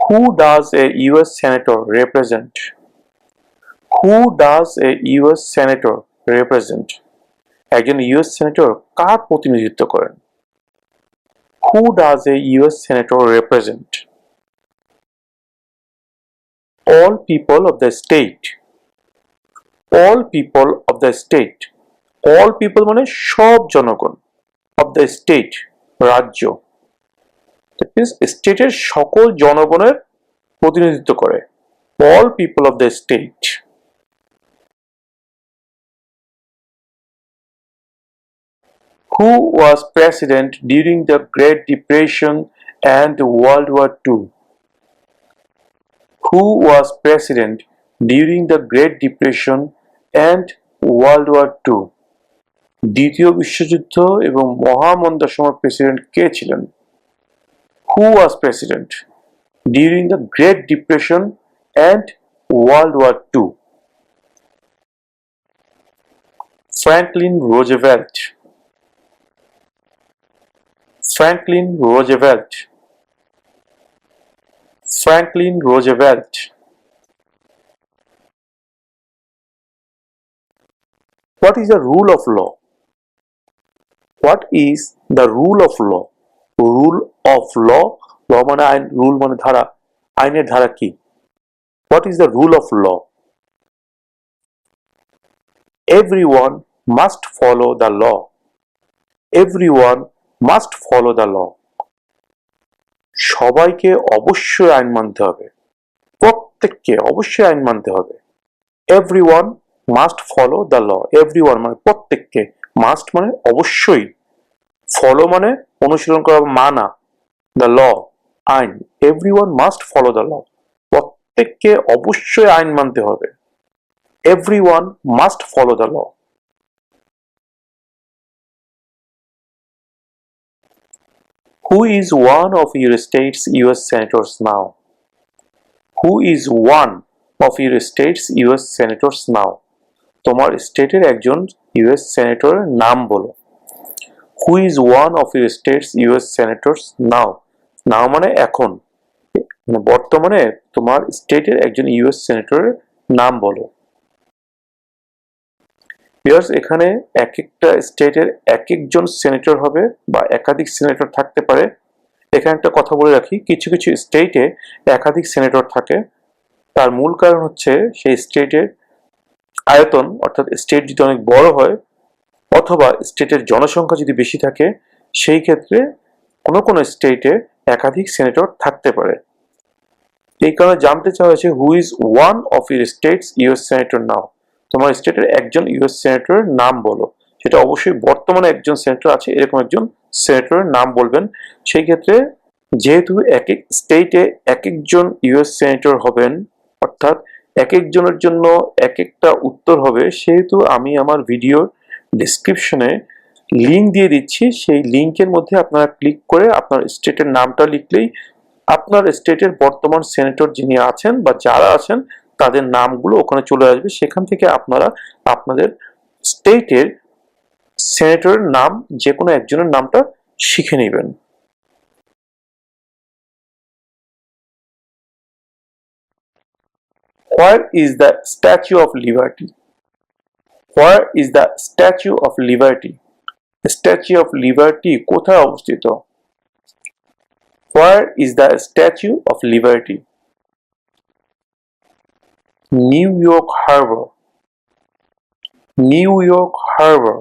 Who does a US senator represent? Who does a US senator represent? একজন US senator কার প্রতিনিধিত্ব করেন? Who does a US senator represent? All people of the state. All people of the state. All people মানে সব জনগণ, of the state রাজ্য, that means স্টেটের সকল জনগণের প্রতিনিধিত্ব করে, all people of the state. Who was president during the Great Depression and World War II? Who was president during the Great Depression and World War II? দ্বিতীয় বিশ্বযুদ্ধ এবং মহামন্দার সময় প্রেসিডেন্ট কে ছিলেন? Who was president during the Great Depression and World War II? Franklin Roosevelt. Franklin Roosevelt. Franklin Roosevelt. What is the rule of law? What is the rule of law? Rule of law. Law মানে আইন, rule মানে ধারা, আইনের ধারা কি? What is the rule of law? Everyone must follow the law. Everyone must follow the law. সবাইকে অবশ্যই আইন মানতে হবে, প্রত্যেককে অবশ্যই আইন মানতে হবে। Everyone must follow the law. Everyone মানে প্রত্যেককে, must মানে অবশ্যই, follow মানে অনুসরণ করা, মানা, the law আইন। Everyone must follow the law. প্রত্যেককে অবশ্যই আইন মানতে হবে। Everyone must follow the law. Who is one of your state's US senators now? Who is one of your state's US senators now? তোমার স্টেটের একজন ইউএস সেনেটরের নাম বলো। Who is one of your state's US senators now? Now মানে এখন, মানে বর্তমানে তোমার স্টেটের একজন ইউএস সেনেটরের নাম বলো। ভিউয়ার্স, এখানে এক একটা স্টেটের এক একজন সেনেটর হবে বা একাধিক সেনেটর থাকতে পারে। এখানে একটা কথা বলে রাখি, কিছু কিছু স্টেটে একাধিক সেনেটর থাকে। তার মূল কারণ হচ্ছে সেই স্টেটের আয়তন, অর্থাৎ স্টেট যদি অনেক বড় হয় অথবা স্টেটের জনসংখ্যা যদি বেশি থাকে, সেই ক্ষেত্রে কোনো কোনো স্টেটে একাধিক সেনেটর থাকতে পারে। এই কারণে জানতে চাওয়া হয়েছে, who is one of your states US senator now? তোমার স্টেটের একজন ইউএস সেনেটরের নাম বলো। সেটা অবশ্যই বর্তমানে একজন সেনেটর আছে এরকম একজন সেনেটরের নাম বলবেন। সেই ক্ষেত্রে যেহেতু এক এক স্টেটে এক একজন ইউএস সেনেটর হবেন, অর্থাৎ এক একজনের জন্য এক একটা উত্তর হবে, সেহেতু আমি আমার ভিডিও ডেসক্রিপশনে লিঙ্ক দিয়ে দিচ্ছি। সেই লিঙ্কের মধ্যে আপনারা ক্লিক করে আপনার স্টেটের নামটা লিখলেই আপনার স্টেটের বর্তমান সেনেটর যিনি আছেন বা যারা আছেন তাদের নামগুলো ওখানে চলে আসবে। সেখান থেকে আপনারা আপনাদের স্টেটের সেনেটরের নাম যে কোনো একজনের নামটা শিখে নেবেন। Where is the Statue of Liberty? Where is the Statue of Liberty? The Statue of Liberty কোথায় অবস্থিত? Where is the Statue of Liberty? New York Harbor. New York Harbor.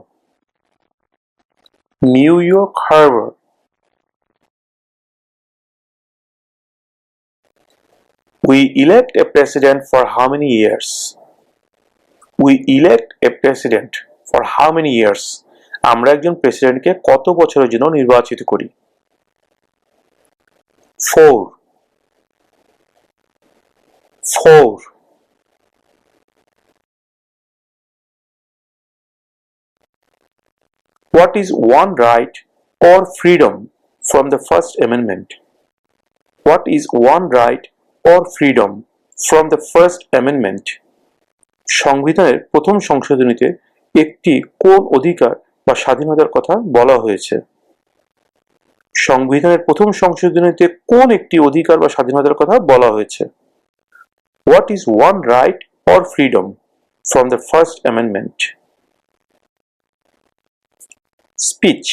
New York Harbor. We elect a president for how many years? We elect a president for how many years? আমরা একজন প্রেসিডেন্টকে কত বছরের জন্য নির্বাচিত করি? 4. 4. What is one right or freedom from the First Amendment? What is one right or freedom from the First Amendment? সংবিধানের প্রথম সংশোধনীতে একটি কোন অধিকার বা স্বাধীনতার কথা বলা হয়েছে? সংবিধানের প্রথম সংশোধনীতে কোন একটি অধিকার বা স্বাধীনতার কথা বলা হয়েছে? What is one right or freedom from the First Amendment? Speech.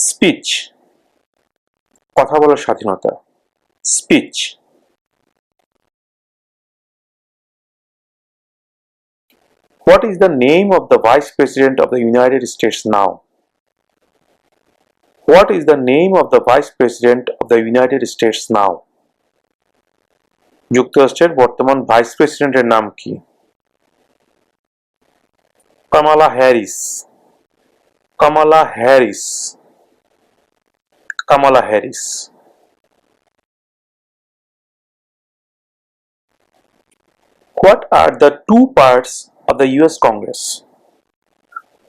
Speech. কথা বলার স্বাধীনতা। Speech. What is the name of the Vice President of the United States now? What is the name of the Vice President of the United States now? যুক্তরাষ্ট্রের বর্তমান vice প্রেসিডেন্টের নাম কি? Kamala Harris. Kamala Harris. Kamala Harris. What are the two parts of the US Congress?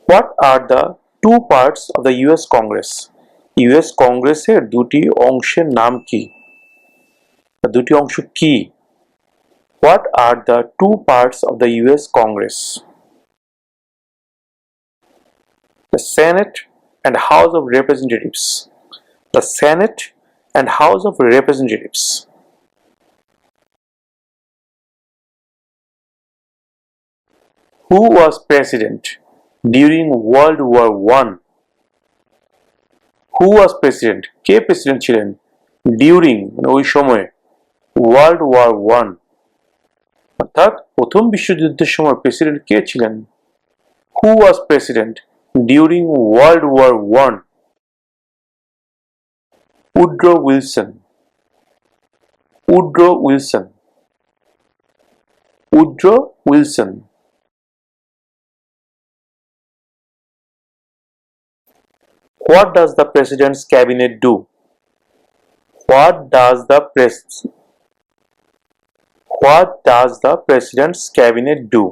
What are the two parts of the US Congress? US কংগ্রেসের দুটি অংশের নাম কি? দুটি অংশ কি? What are the two parts of the US Congress? The Senate and House of Representatives. The Senate and House of Representatives. Who was president during World War I? Who was president? K president ছিলেন during ওই সময়ে World War I? অর্থাৎ প্রথম বিশ্বযুদ্ধের সময় president কে ছিলেন? Who was president during World War I? Woodrow Wilson. Woodrow Wilson. Woodrow Wilson. What does the president's cabinet do? What does the president's cabinet do?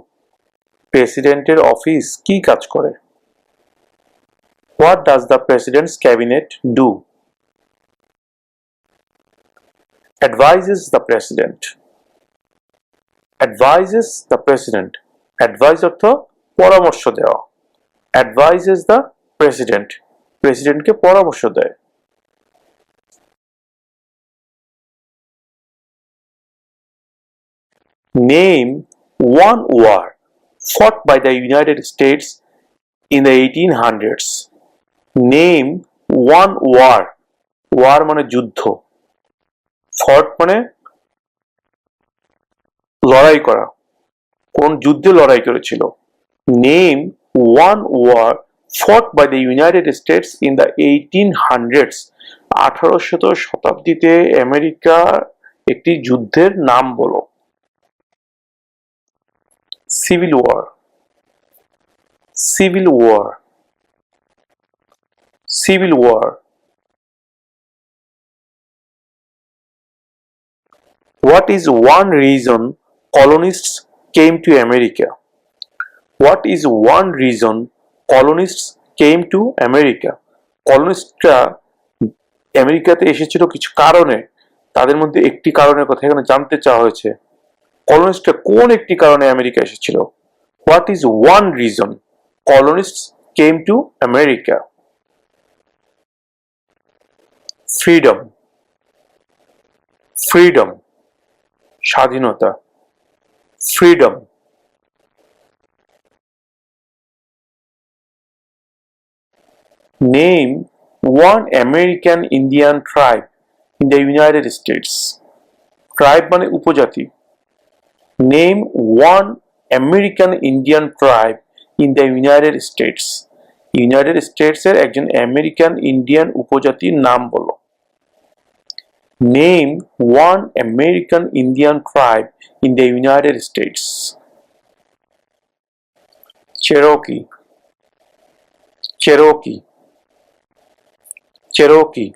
প্রেসিডেন্টের office কি কাজ করে? What does the president's cabinet do? Advises the president. Advises the president. Advise অর্থ পরামর্শ দেওয়া। Advises the president. প্রেসিডেন্টকে পরামর্শ দেয়। Name one war fought by the United States in the 1800s. Name one war. War মানে যুদ্ধ। Fought মানে লড়াই করা। কোন যুদ্ধে লড়াই করেছিল? Name one war fought by the United States in the 1800s. 1800 শতাব্দীতে আমেরিকার একটি যুদ্ধের নাম বলো। Civil War. Civil War. Civil War. What is one reason colonists came to America? What is one reason colonists came to America? কলোনিস্টরা আমেরিকাতে এসেছিল কিছু কারণে। তাদের মধ্যে একটি কারণের কথা এখানে জানতে চাওয়া হয়েছে। কলোনিস্টরা কোন একটি কারণে আমেরিকা এসেছিল? What is one reason colonists came to America? Freedom. Freedom. স্বাধীনতা। Freedom. Name one American Indian tribe in the United States. Tribe মানে উপজাতি। Name one American Indian tribe in the United States. United States এর একজন American Indian উপজাতির নাম বলো। Name one American Indian tribe in the United States. Cherokee. Cherokee. Cherokee.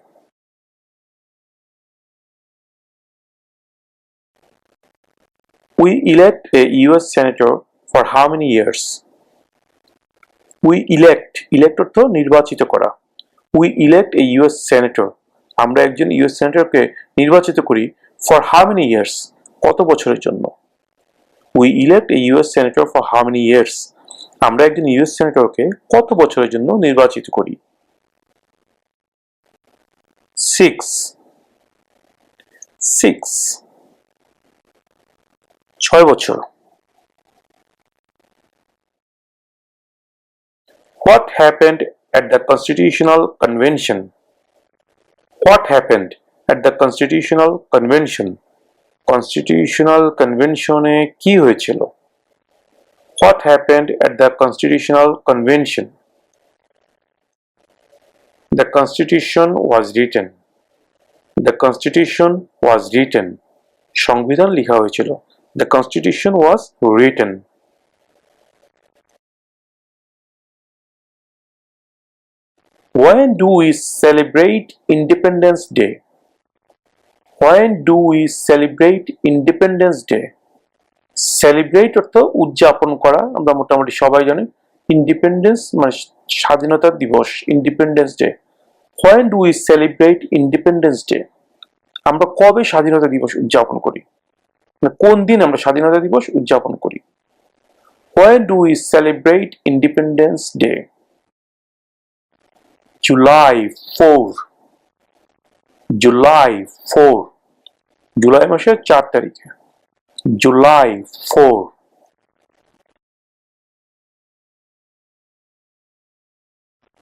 We elect a US senator for how many years? We elect অর্থ নির্বাচিত করা। We elect a US senator. আমরা একজন ইউএস সেনেটরকে নির্বাচিত করি for how many years? কত বছরের জন্য? We elect a US senator for how many years? আমরা একজন ইউএস সেনেটরকে কত বছরের জন্য নির্বাচিত করি? 6 6 বছর। What happened at the Constitutional Convention? What happened at the Constitutional Convention? Constitutional Convention এ কি হয়েছিল? What happened at the Constitutional Convention? The Constitution was written. The Constitution was written. সংবিধান লেখা হয়েছিল। The Constitution was written. When do we celebrate Independence Day? When do we celebrate Independence Day? Celebrate অর্থ উদযাপন করা, আমরা মোটামুটি সবাই জানি। Independence মানে স্বাধীনতা দিবস, Independence Day. When do we celebrate Independence Day? আমরা কবে স্বাধীনতা দিবস উদযাপন করি? কোন দিন আমরা স্বাধীনতা দিবস উদযাপন করি? When do we celebrate Independence Day? July 4. July 4. July মাসের 4 তারিখে। July 4.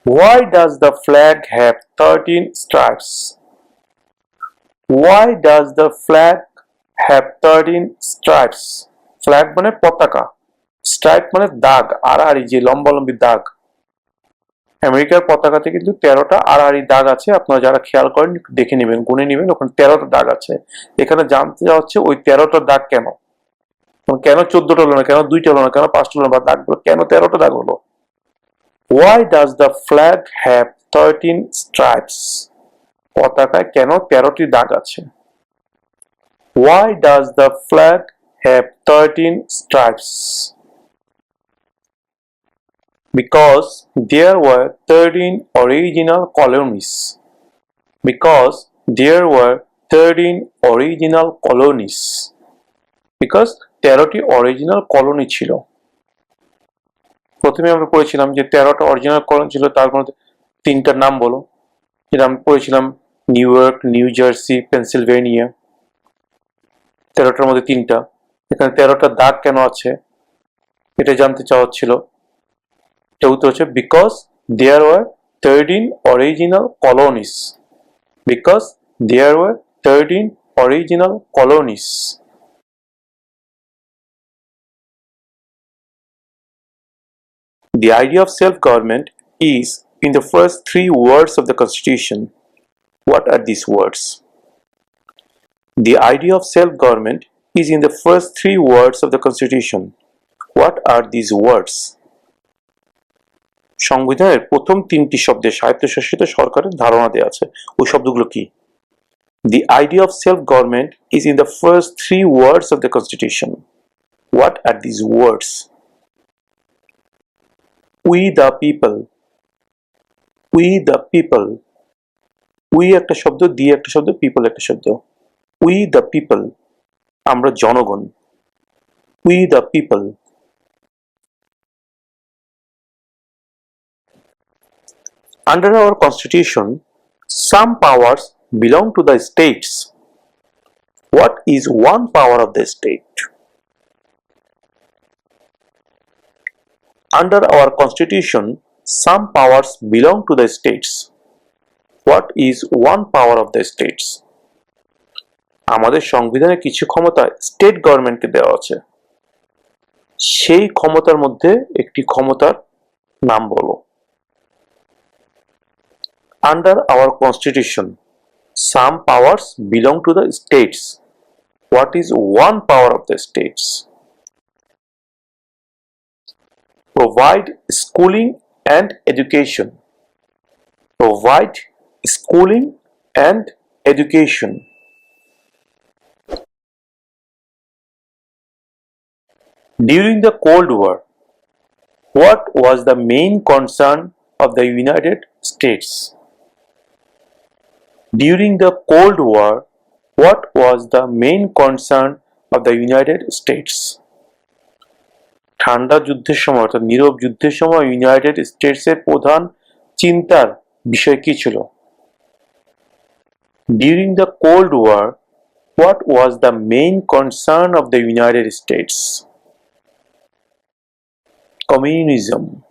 Why does the flag have 13 stripes? Why does the flag have 13 stripes? Flag মানে পতাকা, স্ট্রাইপ মানে দাগ, আড়াআড়ি যে লম্বালম্বি দাগ। আমেরিকার পতাকাতে কিন্তু 13টা আড়াআড়ি দাগ আছে। আপনারা যারা খেয়াল করেন দেখে নেবেন, গুনে নেবেন, ওখানে 13টা দাগ আছে। এখানে জানতে চাওয়া হচ্ছে ওই 13টা দাগ কেন? কেন 14টা হলো না, কেন 2টা হলো না, কেন 5টা হলো না, বা দাগগুলো কেন 13টা দাগ হলো? Why does the flag have 13 stripes? পতাকায় কেন 13টি দাগ আছে? Why does the flag have 13 stripes? Because there were 13 original colonies. Because there were 13 original colonies. Because 13টি অরিজিনাল কলোনি ছিল। প্রথমে আমরা পড়েছিলাম যে 13টা অরিজিনাল কলোনি ছিল, তার মধ্যে 3টার নাম বলো। যেটা আমি পড়েছিলাম New York, New Jersey, Pennsylvania. 13টার মধ্যে 3টা। এখানে 13টা দাগ কেন আছে এটা জানতে চাওয়া হচ্ছিল। এটা উত্তর হচ্ছে because there were 13 original colonies. Because there were 13 original colonies. The idea of self-government is in the first 3 words of the Constitution. What are these words? The idea of self-government is in the first 3 words of the Constitution. What are these words? সংবিধানের প্রথম 3টি শব্দে স্বায়ত্তশাসিত সরকারের ধারণা দেওয়া আছে। ওই শব্দগুলো কি? The idea of self-government is in the first 3 words of the Constitution. What are these words? We the people. We the people. We একটা শব্দ, the একটা শব্দ, people একটা শব্দ। We the people. আমরা জনগণ। We the people. Under our Constitution, some powers belong to the states. What is one power of the state? Under our Constitution, some powers belong to the states. What is one power of the states? আমাদের সংবিধানে কিছু ক্ষমতা state গভর্নমেন্টকে দেওয়া আছে। সেই ক্ষমতার মধ্যে একটি ক্ষমতার নাম বলো। Under our Constitution, some powers belong to the states. What is one power of the states? Provide schooling and education. Provide schooling and education. During the Cold War, what was the main concern of the United States? During the Cold War, what was the main concern of the United States? ঠান্ডা যুদ্ধের সময় অর্থাৎ নীরব যুদ্ধের সময় United স্টেটসের প্রধান চিন্তার বিষয় কি ছিল? During the Cold War, what was the main concern of the United States? Communism.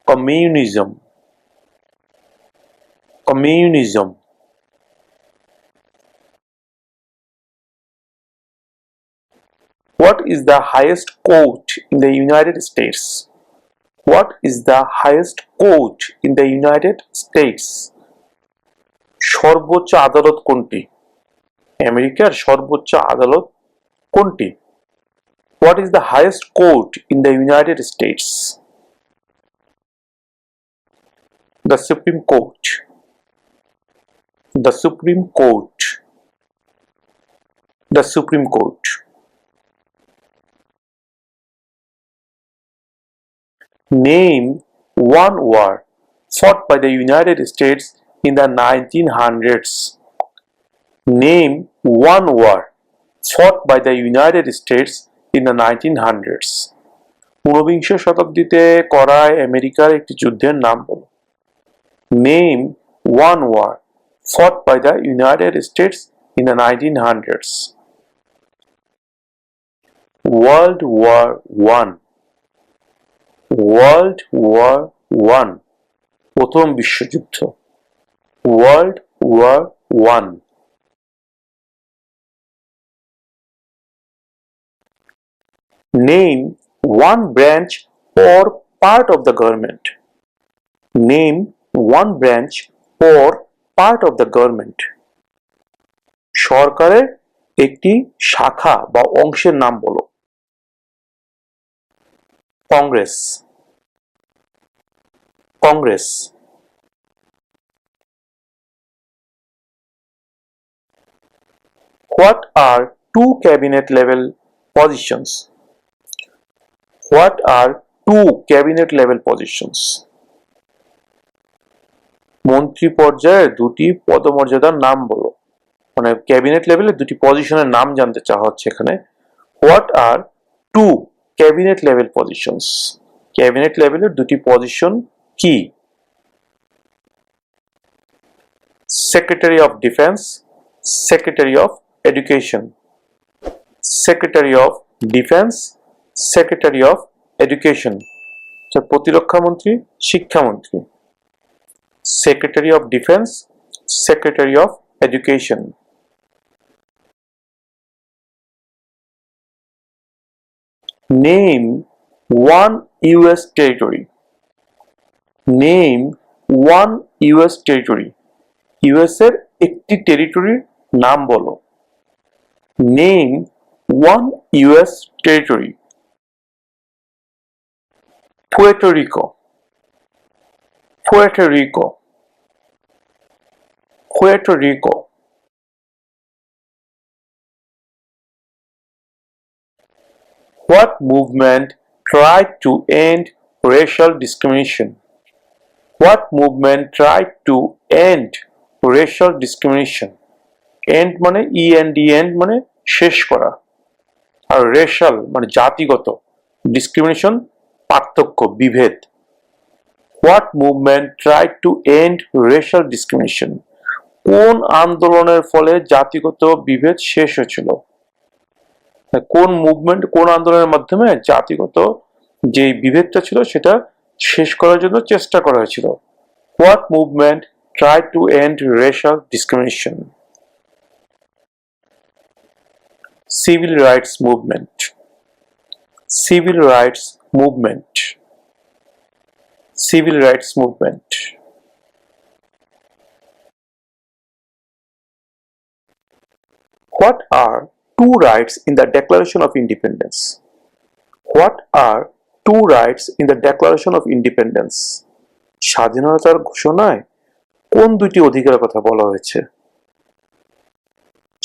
Communism. Communism. What is the highest court in the United States? What is the highest court in the United States? সর্বোচ্চ আদালত কোনটি? আমেরিকার সর্বোচ্চ আদালত কোনটি? What is the highest court in the United States? The Supreme Court. The Supreme Court. The Supreme Court. Name one war fought by the United States in the 1900s. Name one war fought by the United States in the 1900s. ঊনবিংশ শতাব্দীতে করা আমেরিকার একটি যুদ্ধের নাম বলো। Name one war fought by the United States in the 1900s. World War One. World War One. প্রথম বিশ্বযুদ্ধ। World War One. Name one branch or part of the government. Name one branch or part of the government. সরকারের একটি শাখা বা অংশের নাম বলো। Congress. Congress. What are two cabinet level positions? What are two cabinet level positions? মন্ত্রী পর্যায়ে দুটি পদমর্যাদার নাম বলো। মানে ক্যাবিনেট লেভেলে দুটি পজিশনের নাম জানতে চাওয়া হচ্ছে এখানে। What are two cabinet level positions? Cabinet লেভেলের দুটি পজিশন কি? Secretary of Defense, Secretary of Education. Secretary of Defense, Secretary of Education. প্রতিরক্ষা মন্ত্রী, শিক্ষামন্ত্রী। Secretary of Defense, Secretary of Education. Name one US territory. Name one US territory. US এর একটি টেরিটরির নাম বলো। Name one US territory. Puerto Rico. Puerto Rico. Puerto Rico. What movement tried to end racial discrimination? What movement tried to end racial discrimination? End মানে END, end মানে শেষ করা, আর racial মানে জাতিগত, discrimination পার্থক্য, বিভেদ। What movement tried to end racial discrimination? কোন আন্দোলনের ফলে জাতিগত বিভেদ শেষ হয়েছিল? কোন মুভমেন্ট, কোন আন্দোলনের মাধ্যমে জাতিগত যে বিভেদটা ছিল সেটা শেষ করার জন্য চেষ্টা করা হয়েছিল? What movement tried to end racial discrimination? Civil rights movement. Civil rights movement. Civil rights movement. What are two rights in the Declaration of Independence? What are two rights in the Declaration of Independence? স্বাধীনতার ঘোষণায় কোন দুটি অধিকারের কথা বলা হয়েছে?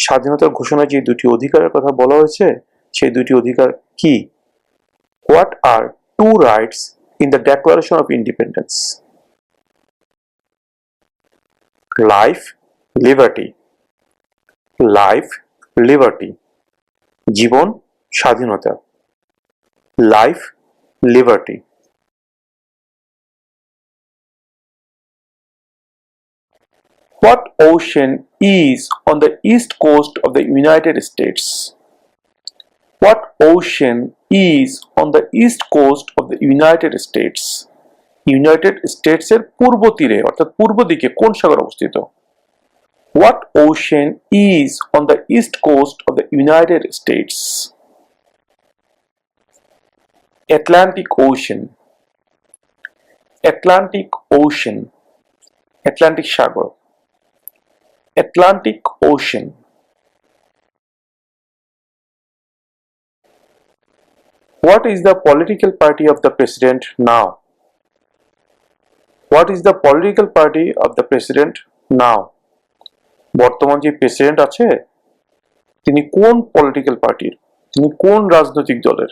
স্বাধীনতার ঘোষণায় যে দুটি অধিকারের কথা বলা হয়েছে সেই দুটি অধিকার কি? What are two rights in the Declaration of Independence? Life, liberty. Life, liberty. জীবন, স্বাধীনতা। Life, liberty. What ocean is on the east coast of the United States? What ocean is on the east coast of the United States? United স্টেটসের পূর্ব তীরে অর্থাৎ পূর্ব দিকে কোন সাগর অবস্থিত? What ocean is on the east coast of the United States? Atlantic Ocean. Atlantic Ocean. Atlantic Sagar. Atlantic Ocean. What is the political party of the president now? What is the political party of the president now? বর্তমান যে president আছে তিনি কোন political পার্টির, তিনি কোন রাজনৈতিক দলের?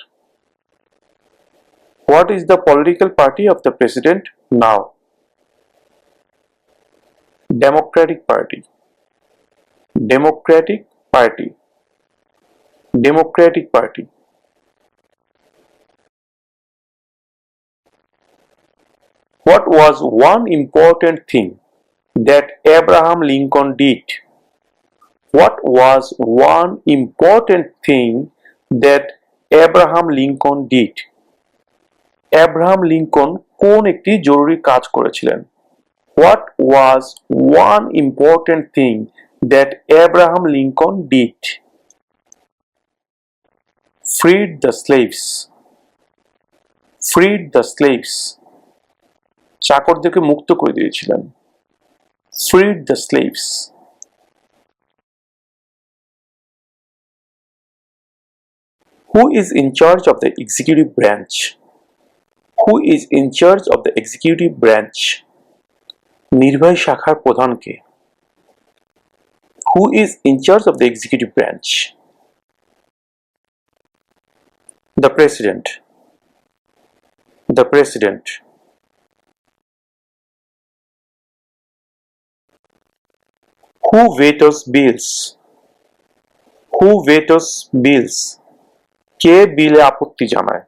What is the political party of the president now? Democratic Party. Democratic Party. Democratic Party. What was one important thing that Abraham Lincoln did? What was one important thing that Abraham Lincoln did? Abraham Lincoln কোন একটি জরুরি কাজ করেছিলেন? What was one important thing that Abraham Lincoln did? Freed the slaves. Freed the slaves. চাকরদেরকে মুক্ত করে দিয়েছিলেন। Freed the slaves. Who is in charge of the executive branch? Who is in charge of the executive branch? নির্বাহী শাখার প্রধান কে? Who is in charge of the executive branch? The president. The president. Who vetoes bills? Who vetoes bills? কে বিলে আপত্তি জানায়?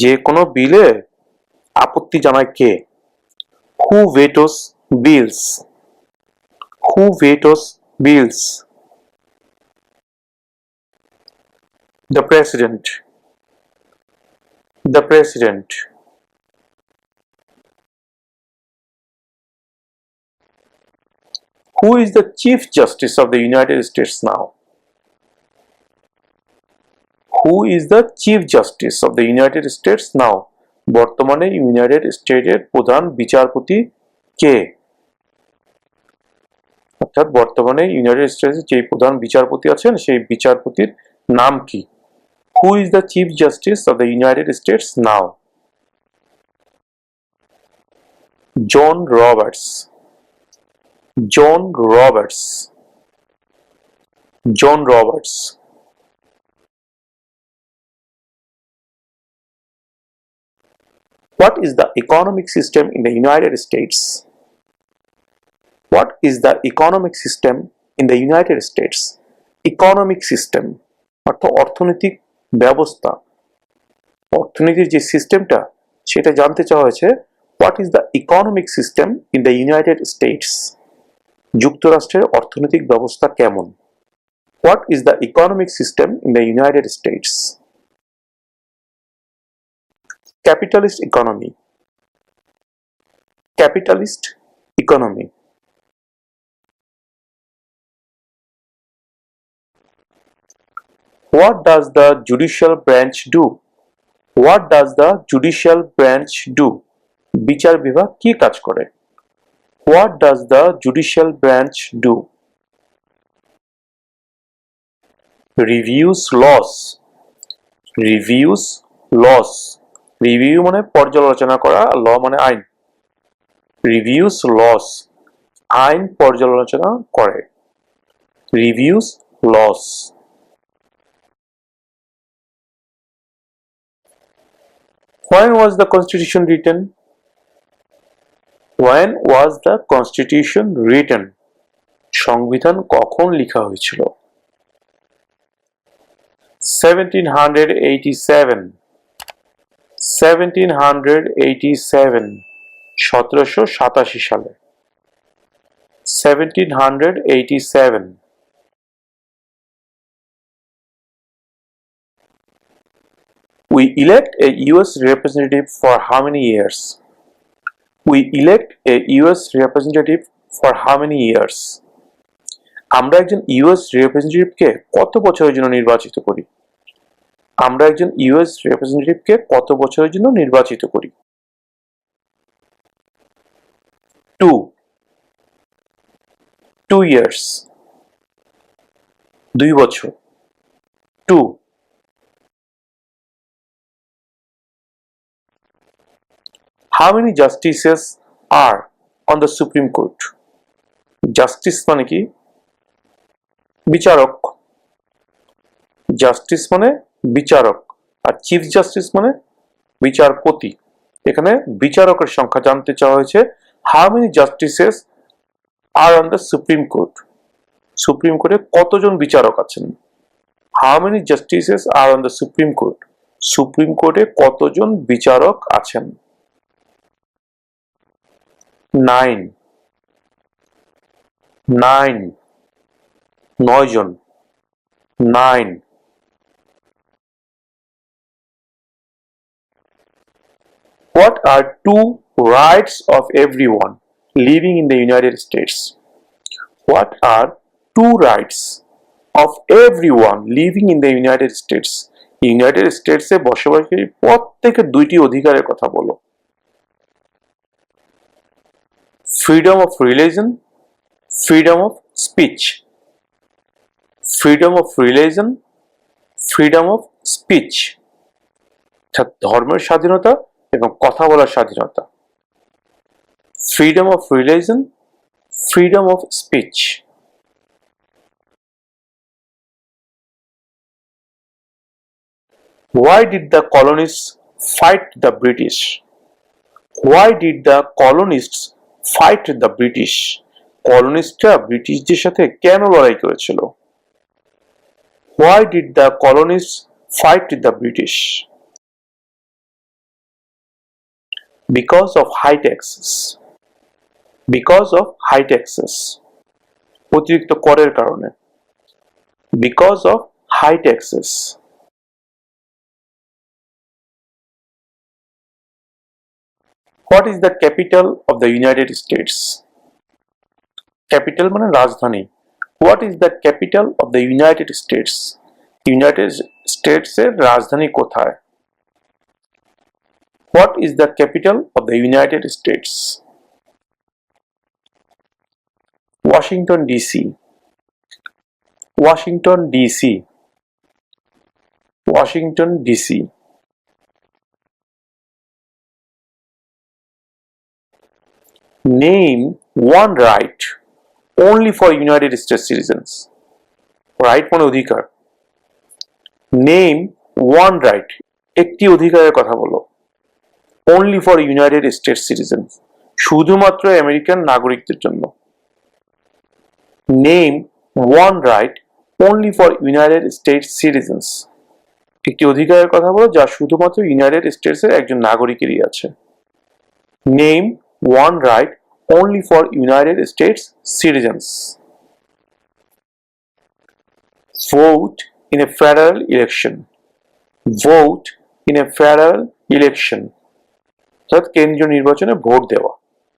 যে কোনো বিলে আপত্তি জানায় কে? Who vetoes bills? Who vetoes bills? The president. The president. Who is the Chief Justice of the United States now? Who is the Chief Justice of the United States now? বর্তমানে United স্টেটের প্রধান বিচারপতি কে? অর্থাৎ বর্তমানে United স্টেটসের যে প্রধান বিচারপতি আছেন সেই বিচারপতির নাম কি? Who is the Chief Justice of the United States now? John Roberts. John Roberts. John Roberts. What is the economic system in the United States? What is the economic system in the United States? Economic system অর্থাৎ অর্থনৈতিক ব্যবস্থা, অর্থনীতির যে সিস্টেমটা সেটা জানতে চাওয়া হয়েছে। What is the economic system in the United States? যুক্তরাষ্ট্রের অর্থনৈতিক ব্যবস্থা কেমন? What is the economic system in the United States? Capitalist economy. Capitalist economy. What does the judicial branch do? What does the judicial branch do? বিচার বিভাগ কি কাজ করে? What does the judicial branch do? Reviews laws. Reviews laws. Review মানে পর্যালোচনা করা, law মানে আইন। Reviews laws. আইন পর্যালোচনা করে। Reviews laws. When was the Constitution written? When was the Constitution written? সংবিধান কখন লেখা হয়েছিল? 1787. 1787. 1787 সালে। 1787. We elect a US representative for how many years? We elect a US representative for how many years? আমরা একজন ইউএস রিপ্রেজেন্টেটিভকে কত বছরের জন্য নির্বাচিত করি? আমরা একজন ইউএস রিপ্রেজেন্টেটিভকে কত বছরের জন্য নির্বাচিত করি? 2 years. 2 বছর। 2. How many justices are on the Supreme Court? Justice মানে কি? বিচারক। জাস্টিস মানে বিচারক, আর চিফ জাস্টিস মানে বিচারপতি। এখানে বিচারকের সংখ্যা জানতে চাওয়া হয়েছে। How many justices are on the Supreme Court? Supreme কোর্টে কতজন বিচারক আছেন? How many justices are on the Supreme Court? Supreme কোর্টে কতজন বিচারক আছেন? 9 জন। 9. What are 2 rights of everyone living in the United States? What are 2 rights of everyone living in the United States? United স্টেটসে বসবাসকারী প্রত্যেকের 2টি অধিকারের কথা বলো। Freedom of religion, freedom of speech. Freedom of religion, freedom of speech. ধর্মের স্বাধীনতা এবং কথা বলার স্বাধীনতা। Freedom of religion, freedom of speech. Why did the colonists fight the British? Why did the colonists fight the British? কলোনিস্টরা ব্রিটিশদের সাথে কেন লড়াই করেছিল? Why did the colonists fight the British? Because of high taxes. Because of high taxes. অতিরিক্ত করের কারণে। Because of high taxes. What is the capital of the United States? Capital মানে রাজধানী। What is the capital of the United States? United States এর রাজধানী কোথায়? What is the capital of the United States? Washington DC. Washington DC. Washington DC. Name one right only for United States citizens. Right মানে অধিকার। Name one right. একটি অধিকারের কথা বলো। Only for United States citizens. শুধুমাত্র American নাগরিকদের জন্য। Name one right only for United States citizens. একটি অধিকারের কথা বলো যা শুধুমাত্র ইউনাইটেড স্টেটসের একজন নাগরিকেরই আছে। Name one right only for United States citizens. Vote in a federal election. Vote in a federal election. অর্থাৎ কেন্দ্রীয় নির্বাচনে ভোট দেওয়া।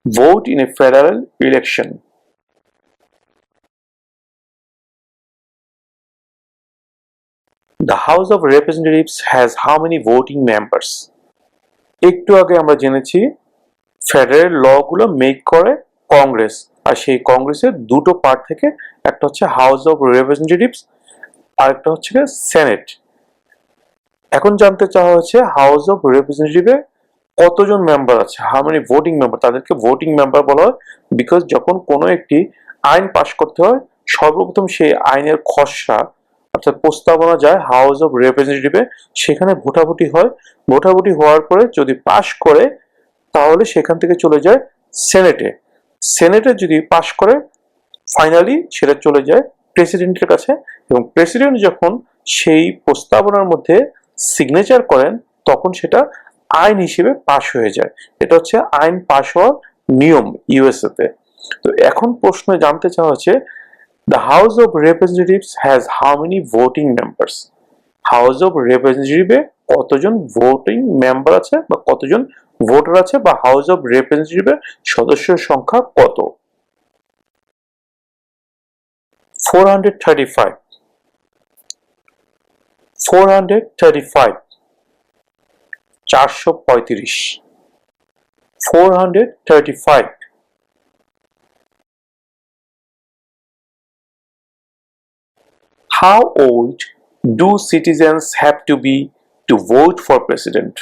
Vote in a federal election. The House of Representatives has how many voting members? একটু আগে আমরা জেনেছি federal ল গুলো make করে কংগ্রেস, আর সেই কংগ্রেসের 2টো পার্ট থেকে একটা হচ্ছে হাউস অফ রিপ্রেজেন্টেটিভস আর একটা হচ্ছে সেনেট। এখন জানতে চাওয়া হচ্ছে হাউস অফ রিপ্রেজেন্টেটিভে কতজন মেম্বার আছে, হাউ মেনি ভোটিং মেম্বার। তাদেরকে ভোটিং মেম্বার বলা হয় বিকজ যখন কোনো একটি আইন পাশ করতে হয় সর্বপ্রথম সেই আইনের খসড়া অর্থাৎ প্রস্তাবনা যায় হাউস অফ রিপ্রেজেন্টেটিভে, সেখানে ভোটাভুটি হয়। ভোটাভুটি হওয়ার পরে যদি পাশ করে তাহলে সেখান থেকে চলে যায় সেনেটে। সেনেটে যদি পাশ করে ফাইনালি সেটা চলে যায় প্রেসিডেন্টের কাছে, এবং প্রেসিডেন্ট যখন সেই প্রস্তাবনার মধ্যে সিগনেচার করেন তখন সেটা আইন হিসেবে পাশ হয়ে যায়। এটা হচ্ছে আইন পাশ হওয়ার নিয়ম ইউএসএ তে। তো এখন প্রশ্ন জানতে চাওয়া হচ্ছে the House of Representatives has how many voting members? House of রিপ্রেজেন্টেটিভে কতজন ভোটিং মেম্বার আছে বা কতজন ভোটার আছে বা হাউস অফ রিপ্রেজেন্টেটিভের সদস্যের সংখ্যা কত? 435 435 435 435 How old do citizens have to be to vote for president?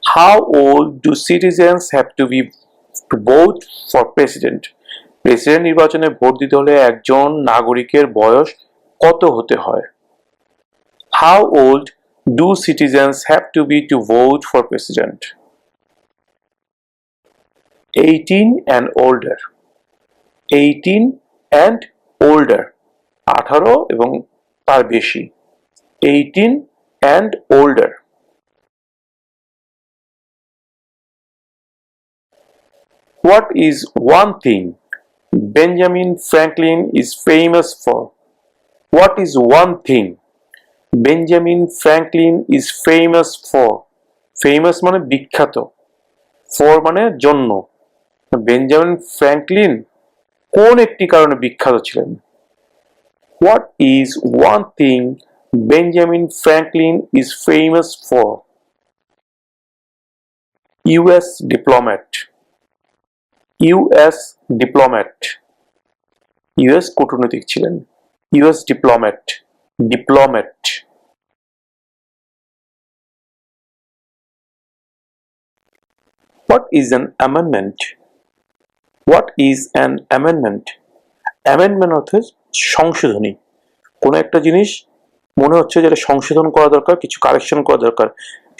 How old do citizens have to be to vote for president? President নির্বাচনে ভোট দিতে হলে একজন নাগরিকের বয়স কত হতে হয়? How old do citizens have to be to vote for president? 18 and older. 18 and older. 18 এবং তার বেশি. 18 and older. What is one thing Benjamin Franklin is famous for? What is one thing Benjamin Franklin is famous for? Famous মানে বিখ্যাত, for মানে জন্য। Benjamin Franklin কোন একটি কারণে বিখ্যাত ছিলেন? What is one thing Benjamin Franklin is famous for? US diplomat. US diplomat. US কূটনৈতিক ছিলেন। US diplomat. Diplomat. What is an amendment? What is an amendment? Amendment অর্থে সংশোধনী। কোনো একটা জিনিস মনে হচ্ছে যেটা সংশোধন করা দরকার, কিছু কারেকশন করা দরকার,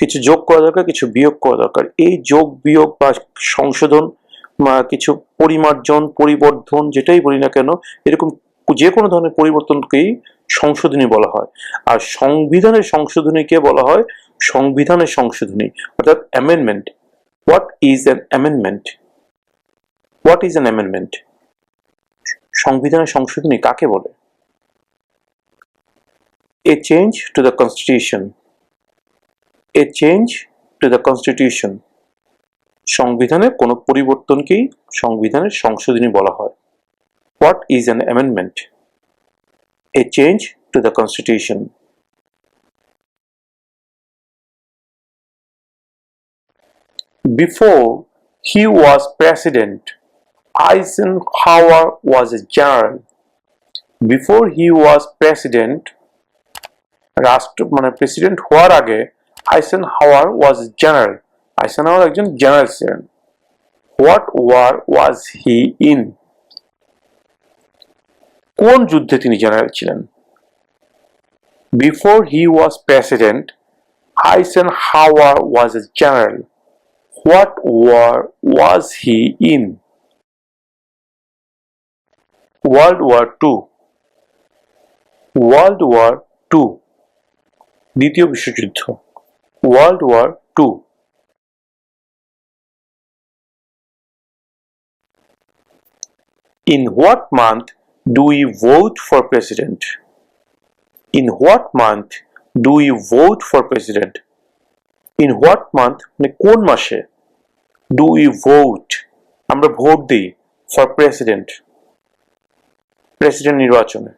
কিছু যোগ করা দরকার, কিছু বিয়োগ করা দরকার। এই যোগ বিয়োগ বা সংশোধন বা কিছু পরিমার্জন পরিবর্ধন যেটাই বলি না কেন, এরকম যে কোনো ধরনের পরিবর্তনকেই সংশোধনী বলা হয়। আর সংবিধানের সংশোধনীকে বলা হয় সংবিধানের সংশোধনী, অর্থাৎ amendment. What is an amendment? What is an amendment? সংবিধানের সংশোধনী কাকে বলে? A change to the constitution. A change to the constitution. সংবিধানের কোনো পরিবর্তনকেই সংবিধানের সংশোধনী বলা হয়। What is an amendment? A change to the constitution. Before he was president, Eisenhower was a general. Before he was president, রাষ্ট্র মানে president হওয়ার আগে আইসেনহাওয়ার ওয়াজ জেনারেল। আইসেনহাওয়ার একজন জেনারেল ছিলেন। What war was he in? কোন যুদ্ধে তিনি জেনারেল ছিলেন? Before he was president, Eisenhower was a general. What war was he in? World war two. World war two, দ্বিতীয় বিশ্বযুদ্ধ। World war two. In what month do we vote for president? In what month do we vote for president? In what month মানে কোন মাসে? Do we vote আমরা vote দিই for president, president নির্বাচনে।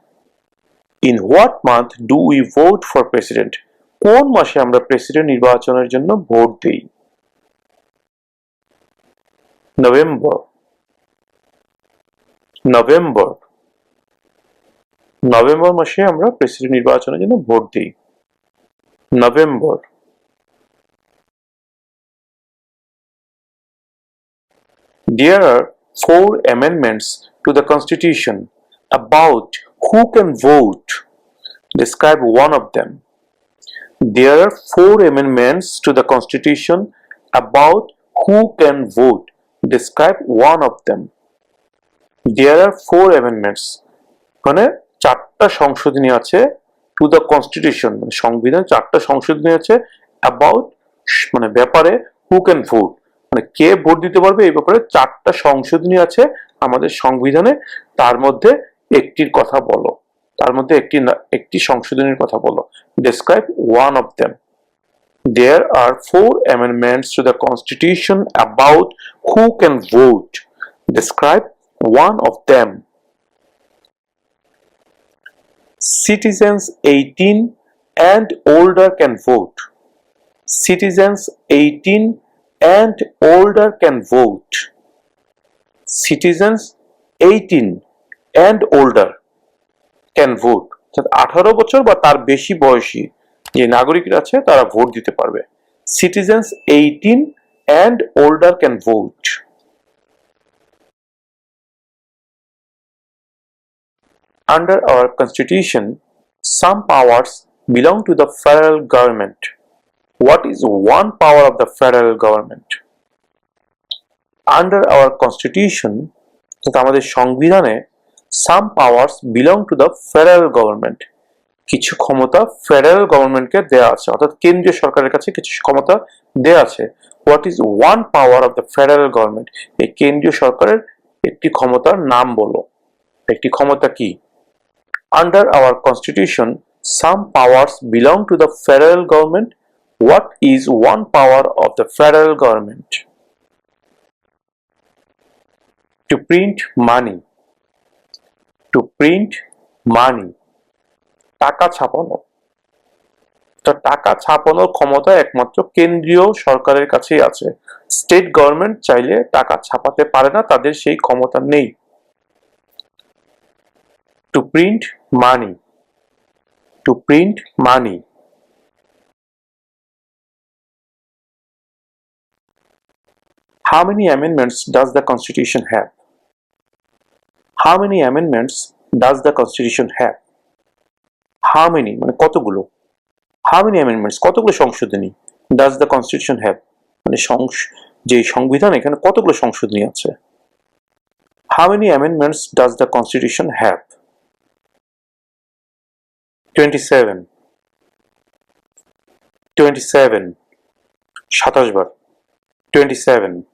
In what month do we vote for president? কোন মাসে আমরা president নির্বাচনের জন্য ভোট দেই? নভেম্বর। নভেম্বর। নভেম্বর মাসে আমরা প্রেসিডেন্ট নির্বাচনের জন্য ভোট দিই। November. There are 4 amendments to the Constitution about who can vote. Describe one of them. There are 4 amendments to the Constitution about who can vote. Describe one of them. There are 4 amendments. মানে 4টা সংশোধনী আছে to the Constitution, সংবিধান 4টা সংশোধনী আছে about মানে ব্যাপারে who can vote, মানে কে ভোট দিতে পারবে এই ব্যাপারে 4টা সংশোধনী আছে আমাদের সংবিধানে, তার মধ্যে একটির কথা বলো, তার মধ্যে একটি সংশোধনীর কথা বলো। Describe one of them. There are 4 amendments to the Constitution about who can vote. Describe one of them. Citizens 18 and older can vote. Citizens 18 and older can vote. Citizens 18 and older can vote. 18 বছর বা তার বেশি বয়সী যে নাগরিকরা আছে তারা vote দিতে পারবে। Citizens 18 and older can vote. Under our constitution, some powers belong to the federal government. What is one power of the federal government? Under our constitution, আমাদের সংবিধানে some powers belong to the federal government. কিছু ক্ষমতা federal গভর্নমেন্টকে দেয়া আছে, অর্থাৎ কেন্দ্রীয় সরকারের কাছে কিছু ক্ষমতা দেয়া আছে। What is one power of the federal government? এই কেন্দ্রীয় সরকারের একটি ক্ষমতার নাম বলো। একটি ক্ষমতা কি? Under our constitution some powers belong to the federal government. What is one power of the federal government? To print money. To print money, টাকা ছাপানো। তো টাকা ছাপানোর ক্ষমতা একমাত্র কেন্দ্রীয় সরকারের কাছেই আছে। স্টেট গভর্নমেন্ট চাইলে টাকা ছাপাতে পারে না, তাদের সেই ক্ষমতা নেই। To print money. To print money. How many amendments does the Constitution have? How many amendments does the Constitution have? How many মানে কতগুলো? How many amendments কতগুলো সংশোধনী does the Constitution have? মানে যে সংবিধান এখানে কতগুলো সংশোধনী আছে? How many amendments does the Constitution have? 27. 27 27 bar 27